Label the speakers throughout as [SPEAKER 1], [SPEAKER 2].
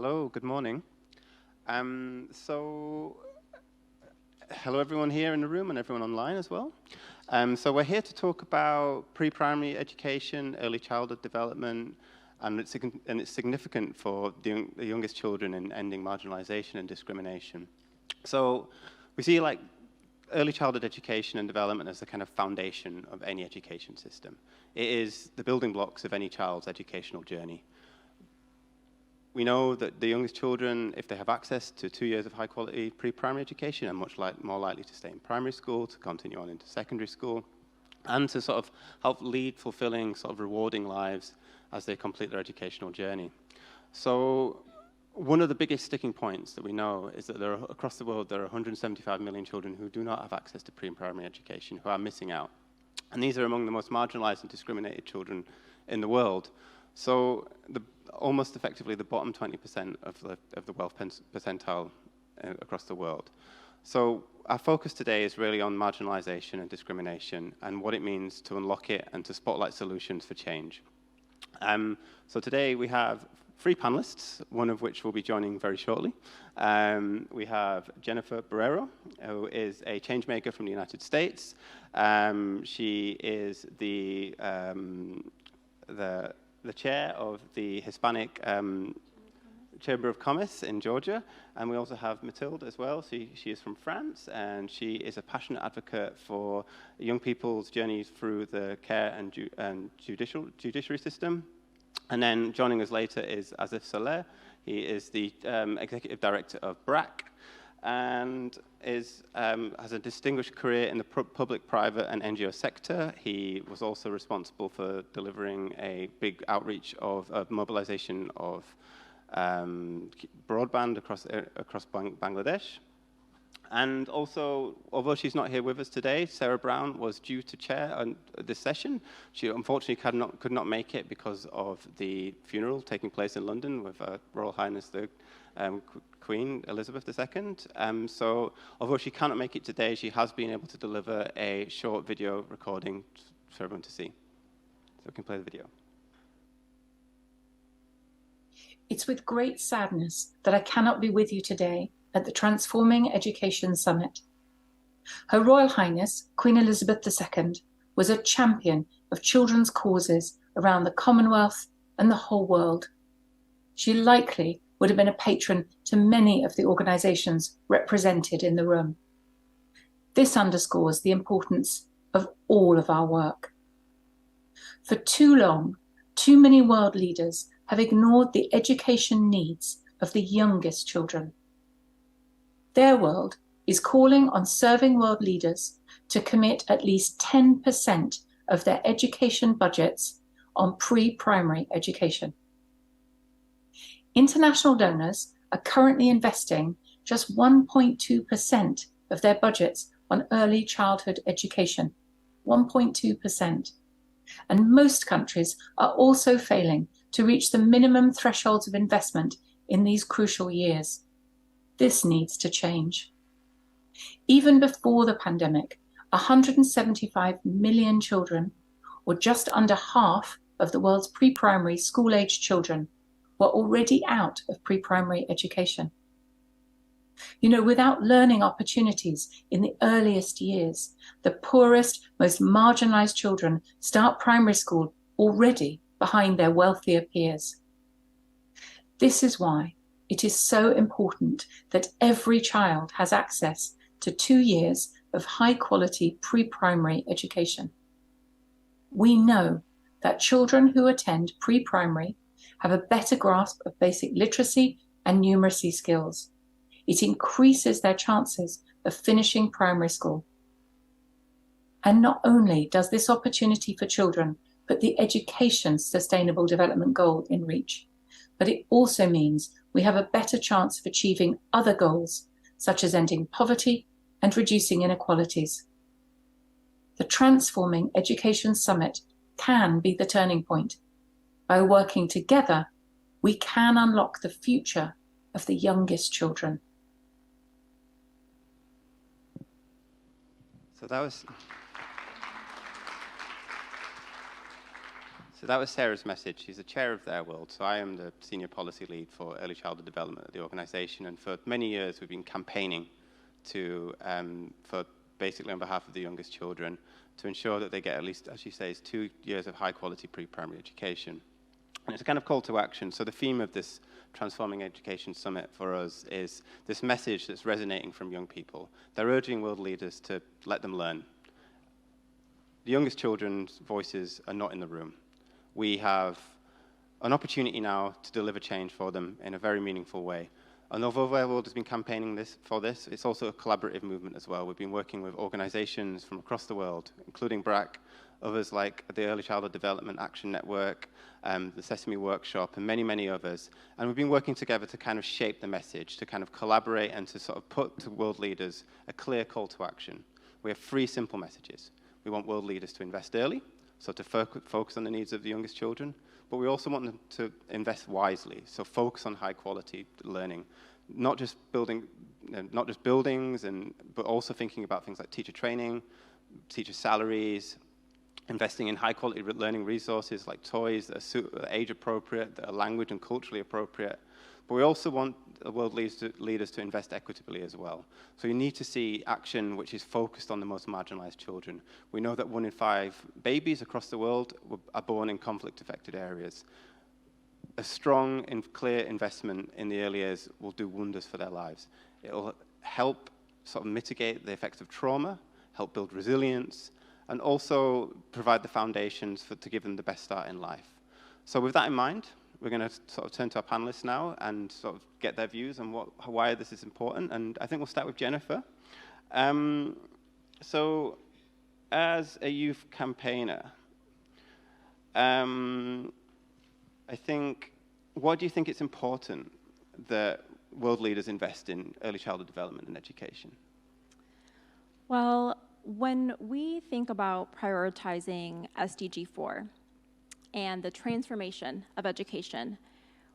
[SPEAKER 1] Hello, good morning. Hello everyone here in the room and everyone online as well. So we're here to talk about pre-primary education, early childhood development, and it's significant for the youngest children in ending marginalization and discrimination. So we see like early childhood education and development as the kind of foundation of any education system. It is the building blocks of any child's educational journey. We know that the youngest children, if they have access to 2 years of high-quality pre-primary education, are much more likely to stay in primary school, to continue on into secondary school, and to sort of help lead fulfilling, sort of rewarding lives as they complete their educational journey. So one of the biggest sticking points that we know is that across the world, there are 175 million children who do not have access to pre-primary education, who are missing out. And these are among the most marginalized and discriminated children in the world. So almost effectively the bottom 20% of the wealth percentile across the world. So our focus today is really on marginalization and discrimination and what it means to unlock it and to spotlight solutions for change. So today we have 3 panelists, one of which will be joining very shortly. We have Jennifer Borrero, who is a change maker from the United States. She is the chair of the Hispanic Chamber of Commerce in Georgia, and we also have Mathilde as well. She is from France, and she is a passionate advocate for young people's journeys through the care and judiciary system. And then joining us later is Asif Saleh. He is the executive director of BRAC, and has a distinguished career in the public, private, and NGO sector. He was also responsible for delivering a big outreach of mobilization of broadband across Bangladesh. And also, although she's not here with us today, Sarah Brown was due to chair this session. She unfortunately could not make it because of the funeral taking place in London with Royal Highness the Queen Elizabeth II. So although she cannot make it today, she has been able to deliver a short video recording for everyone to see. So we can play the video.
[SPEAKER 2] It's with great sadness that I cannot be with you today at the Transforming Education Summit. Her Royal Highness, Queen Elizabeth II, was a champion of children's causes around the Commonwealth and the whole world. She likely would have been a patron to many of the organisations represented in the room. This underscores the importance of all of our work. For too long, too many world leaders have ignored the education needs of the youngest children. Theirworld is calling on serving world leaders to commit at least 10% of their education budgets on pre-primary education. International donors are currently investing just 1.2% of their budgets on early childhood education, 1.2%. And most countries are also failing to reach the minimum thresholds of investment in these crucial years. This needs to change. Even before the pandemic, 175 million children, or just under half of the world's pre-primary school-aged children, were already out of pre-primary education. You know, without learning opportunities in the earliest years, the poorest, most marginalized children start primary school already behind their wealthier peers. This is why it is so important that every child has access to 2 years of high-quality pre-primary education. We know that children who attend pre-primary have a better grasp of basic literacy and numeracy skills. It increases their chances of finishing primary school. And not only does this opportunity for children put the Education Sustainable Development Goal in reach, but it also means we have a better chance of achieving other goals, such as ending poverty and reducing inequalities. The Transforming Education Summit can be the turning point. By working together, we can unlock the future of the youngest children.
[SPEAKER 1] So that was So that was Sarah's message. She's the chair of Theirworld. So I am the senior policy lead for early childhood development at the organization. And for many years, we've been campaigning for basically on behalf of the youngest children to ensure that they get at least, as she says, 2 years of high quality pre-primary education. And it's a kind of call to action. So the theme of this Transforming Education Summit for us is this message that's resonating from young people. They're urging world leaders to let them learn. The youngest children's voices are not in the room. We have an opportunity now to deliver change for them in a very meaningful way. And although Theirworld has been campaigning for this, it's also a collaborative movement as well. We've been working with organizations from across the world, including BRAC, others like the Early Childhood Development Action Network, the Sesame Workshop, and many, many others. And we've been working together to kind of shape the message, to kind of collaborate and to sort of put to world leaders a clear call to action. We have 3 simple messages. We want world leaders to invest early, so to focus on the needs of the youngest children, but we also want them to invest wisely, so focus on high quality learning, not just buildings, but also thinking about things like teacher training, teacher salaries, investing in high quality learning resources like toys that are age appropriate, that are language and culturally appropriate. But we also want world leaders to invest equitably as well. So you need to see action which is focused on the most marginalized children. We know that 1 in 5 babies across the world are born in conflict-affected areas. A strong and clear investment in the early years will do wonders for their lives. It will help sort of mitigate the effects of trauma, help build resilience, and also provide the foundations to give them the best start in life. So with that in mind, we're going to sort of turn to our panelists now and sort of get their views on why this is important. And I think we'll start with Jennifer. So as a youth campaigner, I think, what do you think it's important that world leaders invest in early childhood development and education?
[SPEAKER 3] Well, when we think about prioritizing SDG 4, and the transformation of education,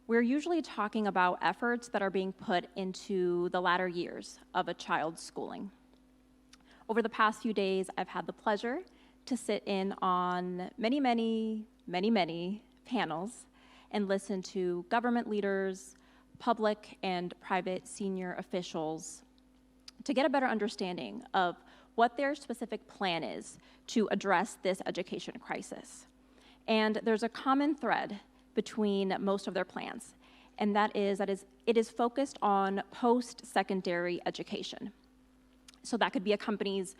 [SPEAKER 3] we're usually talking about efforts that are being put into the latter years of a child's schooling. Over the past few days, I've had the pleasure to sit in on many panels and listen to government leaders, public and private senior officials to get a better understanding of what their specific plan is to address this education crisis. And there's a common thread between most of their plans, and that is it is focused on post-secondary education. So that could be a company's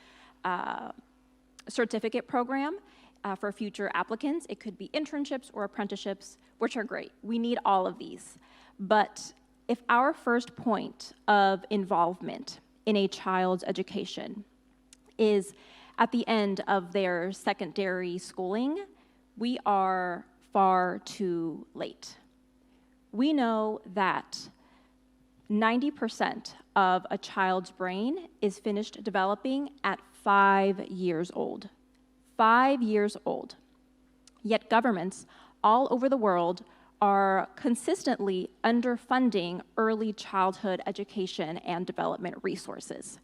[SPEAKER 3] certificate program for future applicants. It could be internships or apprenticeships, which are great. We need all of these. But if our first point of involvement in a child's education is at the end of their secondary schooling, we are far too late. We know that 90% of a child's brain is finished developing at 5 years old. 5 years old. Yet governments all over the world are consistently underfunding early childhood education and development resources.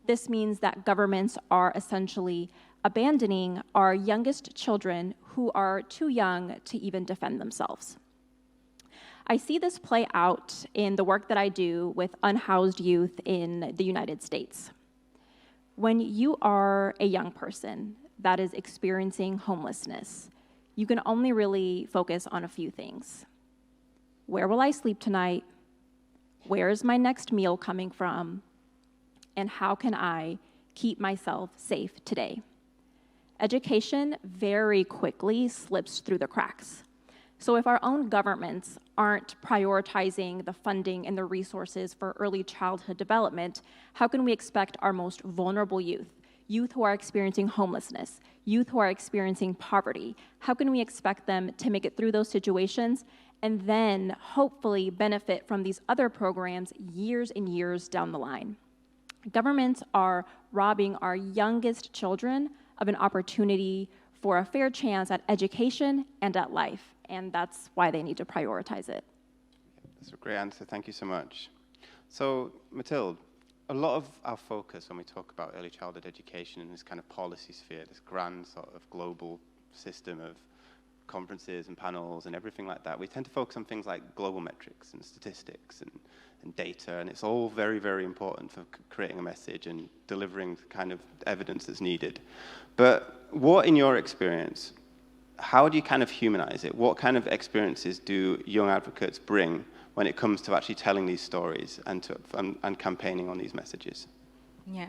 [SPEAKER 3] This means that governments are essentially abandoning our youngest children who are too young to even defend themselves. I see this play out in the work that I do with unhoused youth in the United States. When you are a young person that is experiencing homelessness, you can only really focus on a few things. Where will I sleep tonight? Where is my next meal coming from? And how can I keep myself safe today? Education very quickly slips through the cracks. So if our own governments aren't prioritizing the funding and the resources for early childhood development, how can we expect our most vulnerable youth who are experiencing homelessness, youth who are experiencing poverty, how can we expect them to make it through those situations and then hopefully benefit from these other programs years and years down the line? Governments are robbing our youngest children of an opportunity for a fair chance at education and at life, and that's why they need to prioritize it.
[SPEAKER 1] That's a great answer. Thank you so much. So, Mathilde, a lot of our focus when we talk about early childhood education in this kind of policy sphere, this grand sort of global system of conferences and panels and everything like that, we tend to focus on things like global metrics and statistics and data, and it's all very, very important for creating a message and delivering the kind of evidence that's needed. But what, in your experience, how do you kind of humanize it? What kind of experiences do young advocates bring when it comes to actually telling these stories and campaigning on these messages?
[SPEAKER 4] Yeah,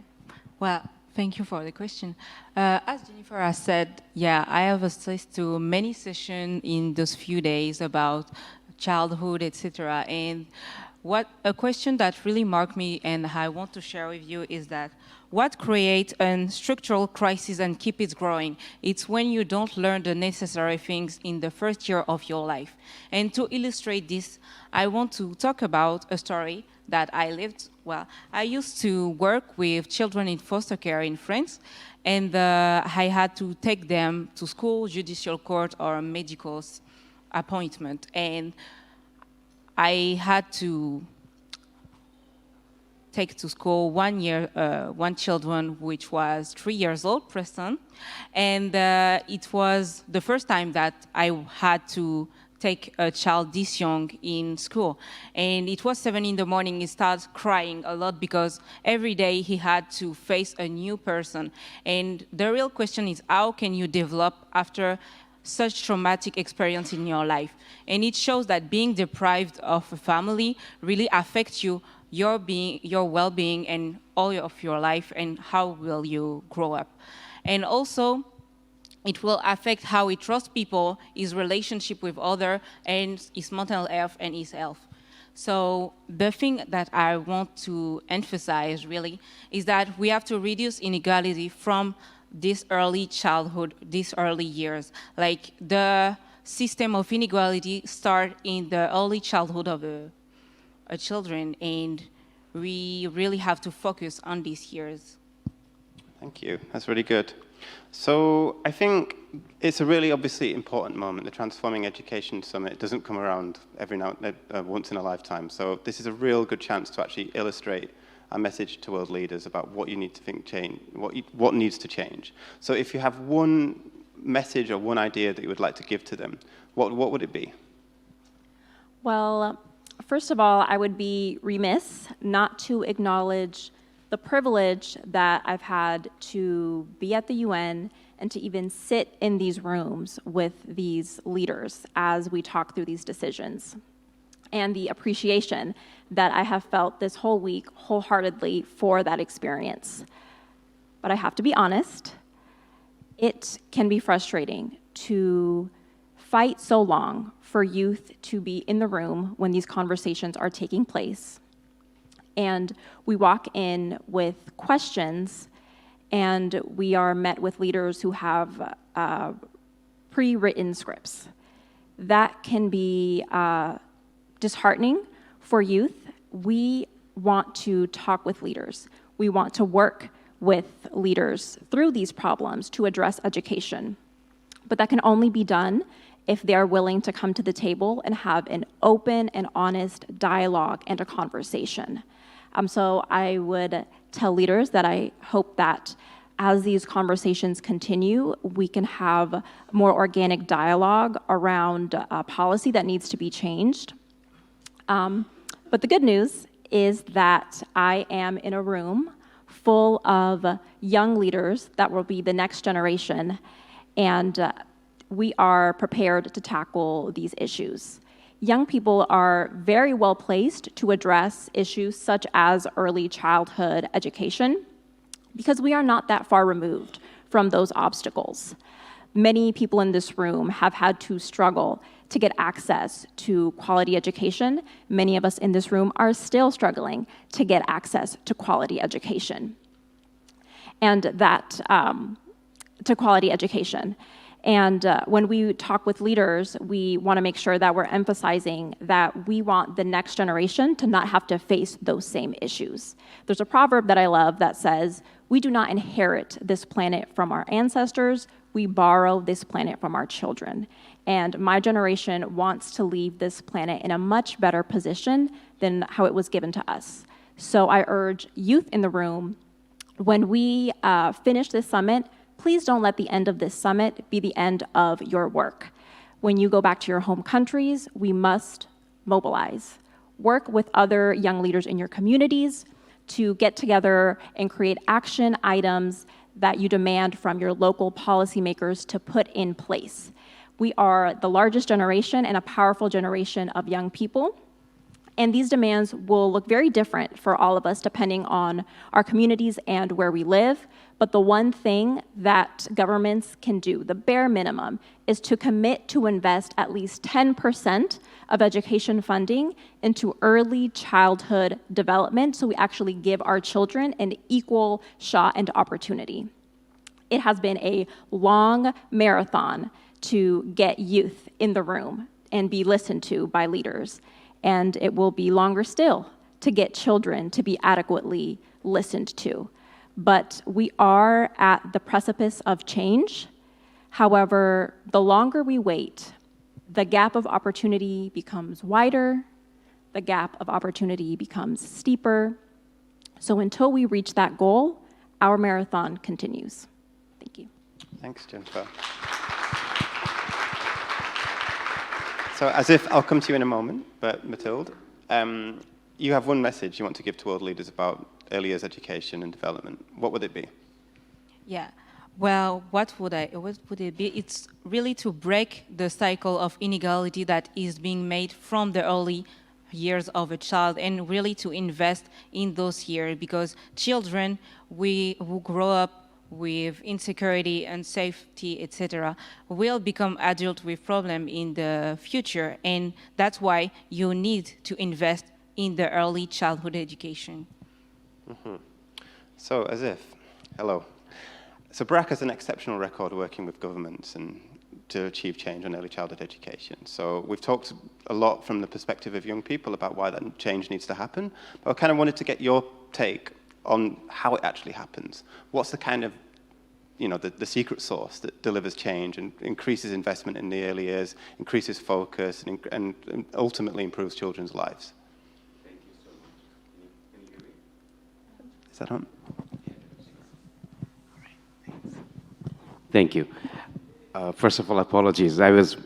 [SPEAKER 4] well, thank you for the question. As Jennifer has said, yeah, I have access to many sessions in those few days about childhood, etc. And a question that really marked me and I want to share with you is that what creates a structural crisis and keep it growing? It's when you don't learn the necessary things in the first year of your life. And to illustrate this, I want to talk about a story that I lived. Well, I used to work with children in foster care in France, and I had to take them to school, judicial court, or a medical appointment. And I had to take to school one children which was 3 years old, Preston, and it was the first time that I had to take a child this young in school. And it was 7 in the morning, he started crying a lot because every day he had to face a new person. And the real question is, how can you develop after such traumatic experience in your life? And it shows that being deprived of a family really affects you, your well-being and all of your life, and how will you grow up. And also, it will affect how he trusts people, his relationship with others, and his mental health and his health. So the thing that I want to emphasize really is that we have to reduce inequality from this early childhood, these early years. Like the system of inequality start in the early childhood of children, and we really have to focus on these years.
[SPEAKER 1] Thank you. That's really good. So I think it's a really obviously important moment. The Transforming Education Summit doesn't come around once in a lifetime. So this is a real good chance to actually illustrate a message to world leaders about what you need to think change, what needs to change. So if you have one message or one idea that you would like to give to them, what would it be?
[SPEAKER 3] Well, first of all, I would be remiss not to acknowledge the privilege that I've had to be at the UN and to even sit in these rooms with these leaders as we talk through these decisions, and the appreciation that I have felt this whole week wholeheartedly for that experience. But I have to be honest, it can be frustrating to fight so long for youth to be in the room when these conversations are taking place. And we walk in with questions, and we are met with leaders who have pre-written scripts. That can be disheartening for youth. We want to talk with leaders. We want to work with leaders through these problems to address education. But that can only be done if they are willing to come to the table and have an open and honest dialogue and a conversation. So I would tell leaders that I hope that as these conversations continue, we can have more organic dialogue around policy that needs to be changed. But the good news is that I am in a room full of young leaders that will be the next generation, and we are prepared to tackle these issues. Young people are very well placed to address issues such as early childhood education because we are not that far removed from those obstacles. Many people in this room have had to struggle to get access to quality education. Many of us in this room are still struggling to get access to quality education. And when we talk with leaders, we want to make sure that we're emphasizing that we want the next generation to not have to face those same issues. There's a proverb that I love that says, "We do not inherit this planet from our ancestors, we borrow this planet from our children." And my generation wants to leave this planet in a much better position than how it was given to us. So I urge youth in the room, when we finish this summit, please don't let the end of this summit be the end of your work. when you go back to your home countries, we must mobilize. Work with other young leaders in your communities to get together and create action items that you demand from your local policymakers to put in place. We are the largest generation and a powerful generation of young people. And these demands will look very different for all of us depending on our communities and where we live. But the one thing that governments can do, the bare minimum, is to commit to invest at least 10% of education funding into early childhood development so we actually give our children an equal shot and opportunity. It has been a long marathon to get youth in the room and be listened to by leaders. And it will be longer still to get children to be adequately listened to. But we are at the precipice of change. However, the longer we wait, the gap of opportunity becomes wider, the gap of opportunity becomes steeper. So until we reach that goal, our marathon continues. Thank you.
[SPEAKER 1] Thanks, Jennifer. So Asif, I'll come to you in a moment, but Mathilde, you have one message you want to give to world leaders about early years education and development. What would it be?
[SPEAKER 4] Yeah. Well, what would it be? It's really to break the cycle of inequality that is being made from the early years of a child, and really to invest in those years, because children who grow up with insecurity, unsafety, etc., will become adults with problems in the future, and that's why you need to invest in the early childhood education.
[SPEAKER 1] Mm-hmm. So, Asif, hello. So BRAC has an exceptional record working with governments and to achieve change on early childhood education. So we've talked a lot from the perspective of young people about why that change needs to happen, but I kind of wanted to get your take on how it actually happens. What's the kind of, the secret sauce that delivers change and increases investment in the early years, increases focus, and ultimately improves children's lives?
[SPEAKER 5] Thank you so much. Can you hear me?
[SPEAKER 1] Is that on?
[SPEAKER 5] Thank you. First of all, apologies. I was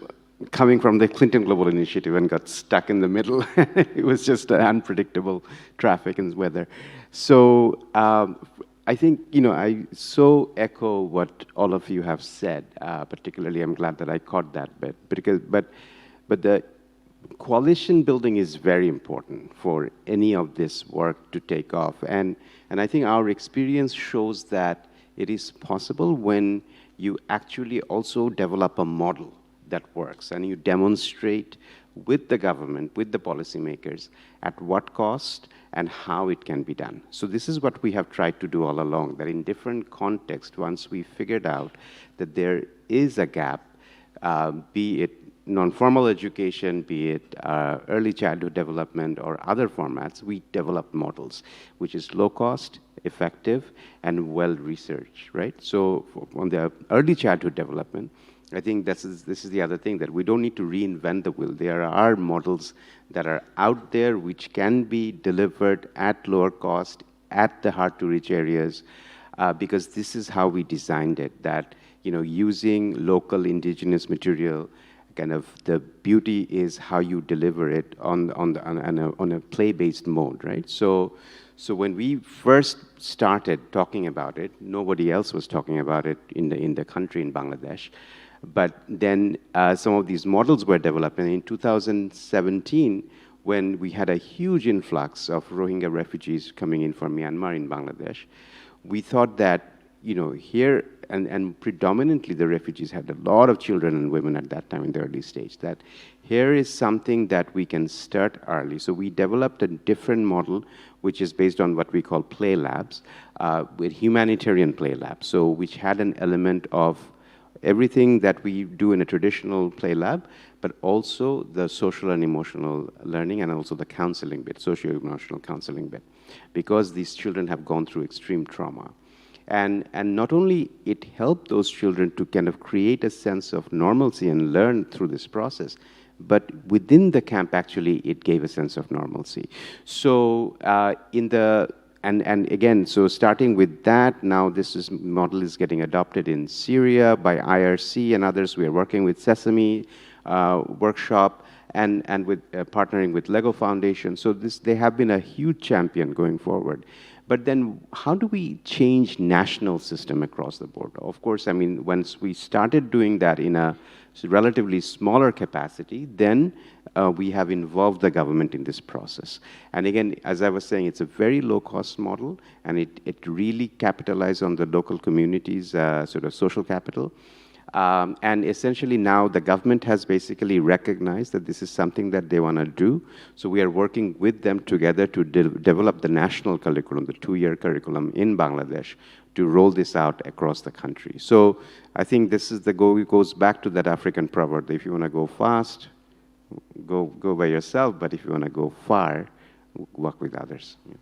[SPEAKER 5] coming from the Clinton Global Initiative and got stuck in the middle. It was just unpredictable traffic and weather. So I think, I so echo what all of you have said. Particularly, I'm glad that I caught that bit. But the coalition building is very important for any of this work to take off. And I think our experience shows that it is possible when you actually also develop a model that works and you demonstrate with the government, with the policymakers, at what cost and how it can be done. So this is what we have tried to do all along, that in different contexts, once we figured out that there is a gap, be it non-formal education, be it early childhood development or other formats, we develop models, which is low cost, effective, and well-researched, right? So on the early childhood development, I think this is the other thing, that we don't need to reinvent the wheel. There are models that are out there which can be delivered at lower cost, at the hard-to-reach areas, because this is how we designed it, that using local indigenous material, kind of the beauty is how you deliver it on a play-based mode, right? So when we first started talking about it, nobody else was talking about it in the country, in Bangladesh. But then some of these models were developed, and in 2017, when we had a huge influx of Rohingya refugees coming in from Myanmar in Bangladesh, we thought that here, and predominantly the refugees had a lot of children and women at that time in the early stage, that here is something that we can start early. So we developed a different model, which is based on what we call play labs, with humanitarian play labs, so which had an element of everything that we do in a traditional play lab, but also the social and emotional learning, and also the counseling bit, socio-emotional counseling bit, because these children have gone through extreme trauma. And not only it helped those children to kind of create a sense of normalcy and learn through this process, but within the camp, actually, it gave a sense of normalcy. So and again, so starting with that, now this model is getting adopted in Syria by IRC and others. We are working with Sesame workshop, and with partnering with Lego Foundation. So they have been a huge champion going forward. But then how do we change national system across the board? Of course, I mean, once we started doing that in a relatively smaller capacity, then we have involved the government in this process. And again, as I was saying, it's a very low-cost model, and it really capitalizes on the local communities' sort of social capital. And essentially now the government has basically recognized that this is something that they want to do. So we are working with them together to develop the national curriculum, the 2-year curriculum in Bangladesh, to roll this out across the country. So I think this is it goes back to that African proverb that if you want to go fast, go by yourself, but if you want to go far, work with others. Yeah.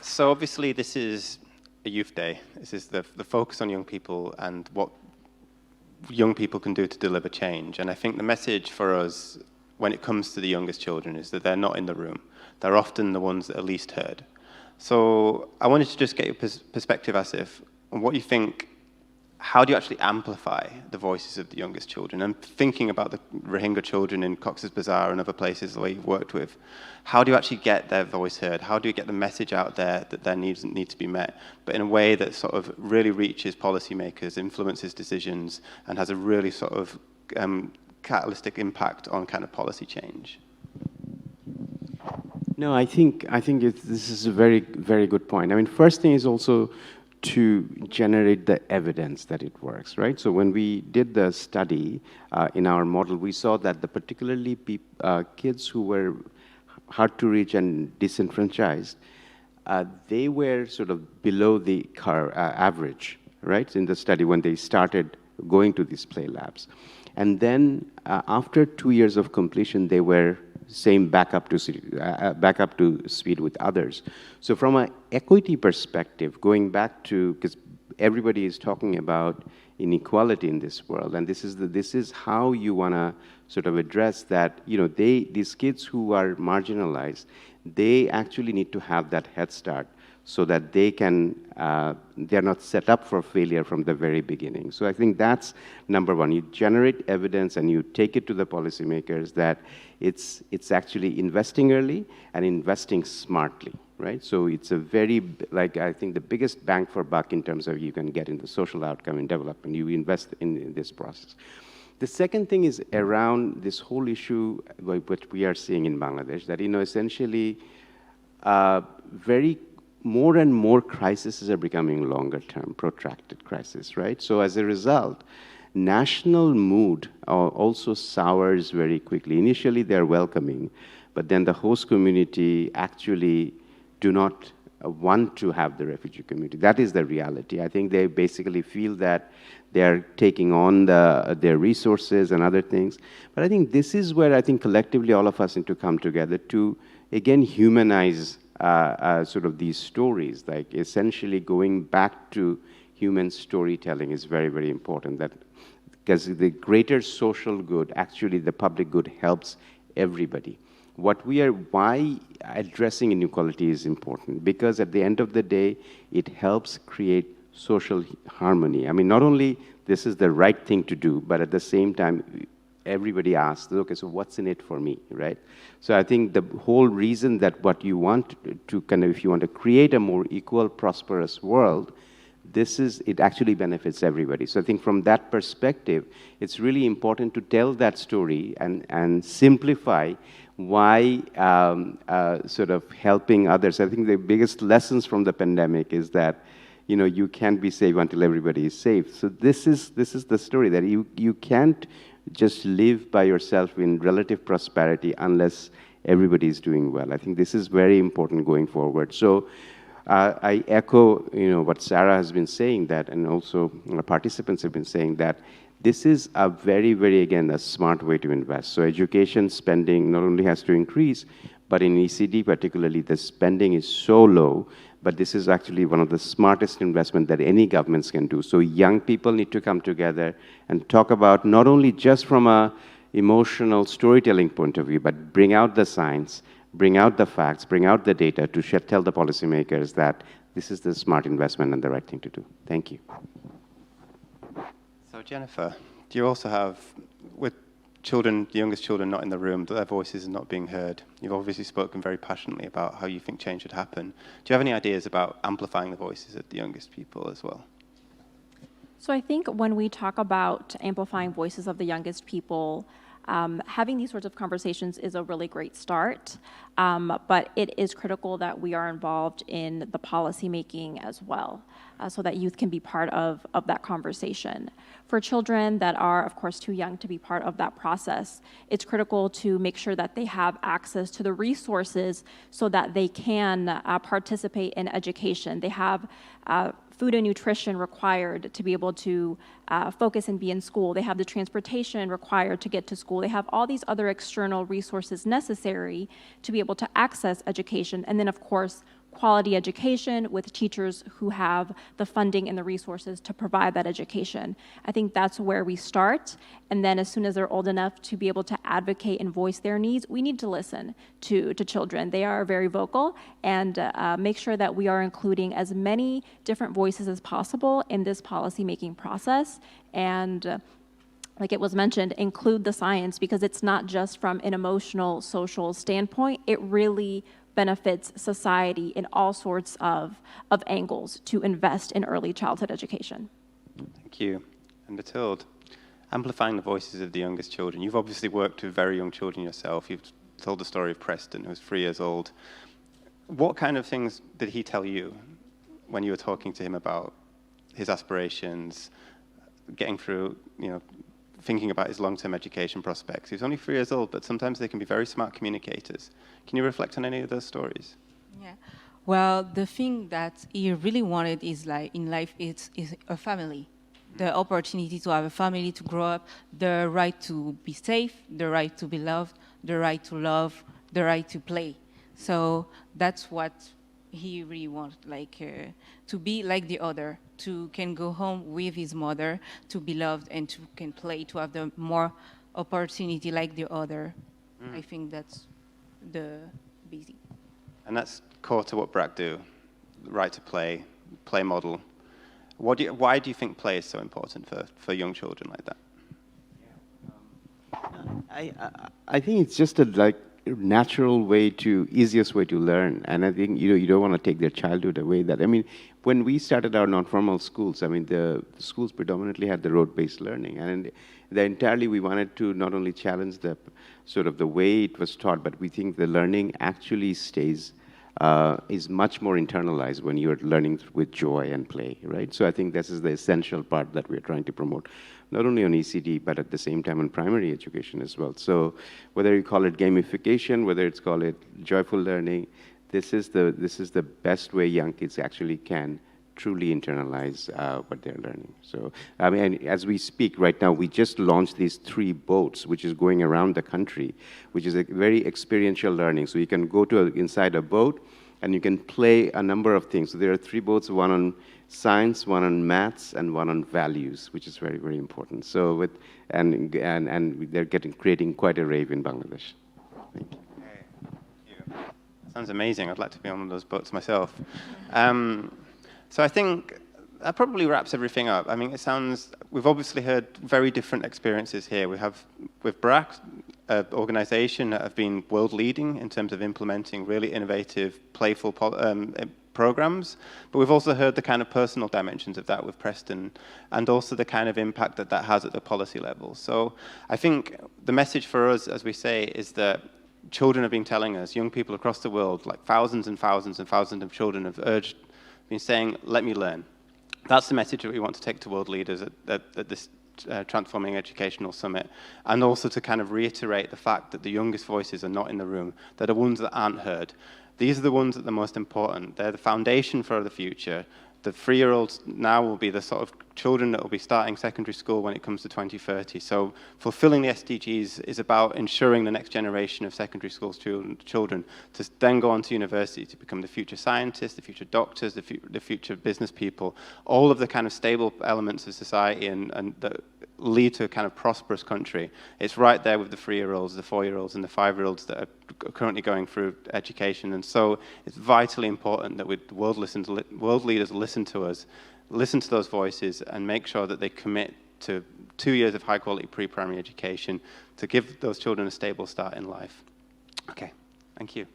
[SPEAKER 1] So obviously this is a youth day. This is the focus on young people and what young people can do to deliver change. And I think the message for us when it comes to the youngest children is that they're not in the room. They're often the ones that are least heard. So I wanted to just get your perspective, Asif, on what you think. How do you actually amplify the voices of the youngest children? And thinking about the Rohingya children in Cox's Bazar and other places where you've worked with, how do you actually get their voice heard? How do you get the message out there that their needs need to be met, but in a way that sort of really reaches policymakers, influences decisions, and has a really sort of catalytic impact on kind of policy change?
[SPEAKER 5] No, I think this is a very, very good point. I mean, first thing is also to generate the evidence that it works, right? So when we did the study in our model, we saw that particularly kids who were hard to reach and disenfranchised, they were sort of below the average, right, in the study when they started going to these play labs. And then after 2 years of completion, they were back up to speed with others. So from an equity perspective, going back to, because everybody is talking about inequality in this world, and this is how you want to sort of address that. You know, these kids who are marginalized, they actually need to have that head start so that they can, they're not set up for failure from the very beginning. So I think that's number one. You generate evidence and you take it to the policymakers that it's actually investing early and investing smartly, right? So it's a very, I think the biggest bang for buck in terms of you can get in the social outcome in development, you invest in this process. The second thing is around this whole issue, which we are seeing in Bangladesh, that, you know, essentially more and more crises are becoming longer term, protracted crisis, right? So as a result, national mood also sours very quickly. Initially, they're welcoming, but then the host community actually do not want to have the refugee community. That is the reality. I think they basically feel that they're taking on their resources and other things. But I think this is where I think collectively all of us need to come together to, again, humanize sort of these stories. Like essentially going back to human storytelling is very, very important. That because the greater social good, actually the public good helps everybody. Why addressing inequality is important, because at the end of the day, it helps create social harmony. I mean, not only this is the right thing to do, but at the same time, everybody asks, okay, so what's in it for me, right? So I think the whole reason that what you want to kind of, if you want to create a more equal, prosperous world, it actually benefits everybody. So I think from that perspective, it's really important to tell that story and simplify why sort of helping others. I think the biggest lessons from the pandemic is that, you know, you can't be safe until everybody is safe. So this is the story, that you can't just live by yourself in relative prosperity unless everybody is doing well. I think this is very important going forward. So I echo, you know, what Sarah has been saying, that, and also participants have been saying, that this is a very, very, again, a smart way to invest. So education spending not only has to increase, but in ECD particularly, the spending is so low, but this is actually one of the smartest investments that any governments can do. So young people need to come together and talk about, not only just from a emotional storytelling point of view, but bring out the science, bring out the facts, bring out the data to tell the policymakers that this is the smart investment and the right thing to do. Thank you.
[SPEAKER 1] So Jennifer, do you also have, with children, the youngest children not in the room, their voices are not being heard? You've obviously spoken very passionately about how you think change should happen. Do you have any ideas about amplifying the voices of the youngest people as well?
[SPEAKER 3] So I think when we talk about amplifying voices of the youngest people, having these sorts of conversations is a really great start, but it is critical that we are involved in the policy making as well, so that youth can be part of that conversation. For children that are, of course, too young to be part of that process, it's critical to make sure that they have access to the resources so that they can participate in education. They have food and nutrition required to be able to focus and be in school. They have the transportation required to get to school. They have all these other external resources necessary to be able to access education. And then, of course, quality education with teachers who have the funding and the resources to provide that education. I think that's where we start. And then as soon as they're old enough to be able to advocate and voice their needs, we need to listen to children. They are very vocal, and make sure that we are including as many different voices as possible in this policy-making process. And like it was mentioned, include the science, because it's not just from an emotional, social standpoint. It really benefits society in all sorts of angles to invest in early childhood education.
[SPEAKER 1] Thank you. And Mathilde, amplifying the voices of the youngest children. You've obviously worked with very young children yourself. You've told the story of Preston, who was 3 years old. What kind of things did he tell you when you were talking to him about his aspirations, getting through, thinking about his long-term education prospects? He was only 3 years old, but sometimes they can be very smart communicators. Can you reflect on any of those stories?
[SPEAKER 4] Yeah. Well, the thing that he really wanted is, like, in life is a family. The opportunity to have a family, to grow up, the right to be safe, the right to be loved, the right to love, the right to play. So that's what he really wants, to be like the other, to can go home with his mother, to be loved, and to can play, to have the more opportunity like the other. I think that's the basic.
[SPEAKER 1] And that's core to what BRAC do, the right to play model. Why do you think play is so important for young children like that?
[SPEAKER 5] I think it's just a natural way easiest way to learn. And I think you don't want to take their childhood away. When we started our non-formal schools, the schools predominantly had the rote-based learning, and entirely we wanted to not only challenge the sort of the way it was taught, but we think the learning actually is much more internalized when you're learning with joy and play, right? So I think this is the essential part that we're trying to promote, not only on ECD, but at the same time in primary education as well. So whether you call it gamification, whether it's call it joyful learning, this is the best way young kids actually can truly internalize what they're learning. So, as we speak right now, we just launched these 3 boats, which is going around the country, which is a very experiential learning. So you can go inside a boat, and you can play a number of things. So there are 3 boats, one on science, one on maths, and one on values, which is very, very important. So and they're creating quite a rave in Bangladesh. Thank you.
[SPEAKER 1] Sounds amazing. I'd like to be on one of those boats myself. So I think that probably wraps everything up. We've obviously heard very different experiences here. We have, with BRAC, an organization that have been world leading in terms of implementing really innovative, playful programs, but we've also heard the kind of personal dimensions of that with Preston, and also the kind of impact that has at the policy level. So I think the message for us, as we say, is that children have been telling us, young people across the world, like thousands and thousands and thousands of children have been saying, let me learn. That's the message that we want to take to world leaders at this Transforming Educational Summit, and also to kind of reiterate the fact that the youngest voices are not in the room. They're the ones that aren't heard. These are the ones that are the most important. They're the foundation for the future. The 3-year-olds now will be the sort of children that will be starting secondary school when it comes to 2030. So fulfilling the SDGs is about ensuring the next generation of secondary school children to then go on to university to become the future scientists, the future doctors, the future business people, all of the kind of stable elements of society and that lead to a kind of prosperous country. It's right there with the 3-year-olds, the 4-year-olds, and the 5-year-olds that are currently going through education. And so it's vitally important that world leaders listen to us, listen to those voices, and make sure that they commit to 2 years of high-quality pre-primary education to give those children a stable start in life. Okay, thank you.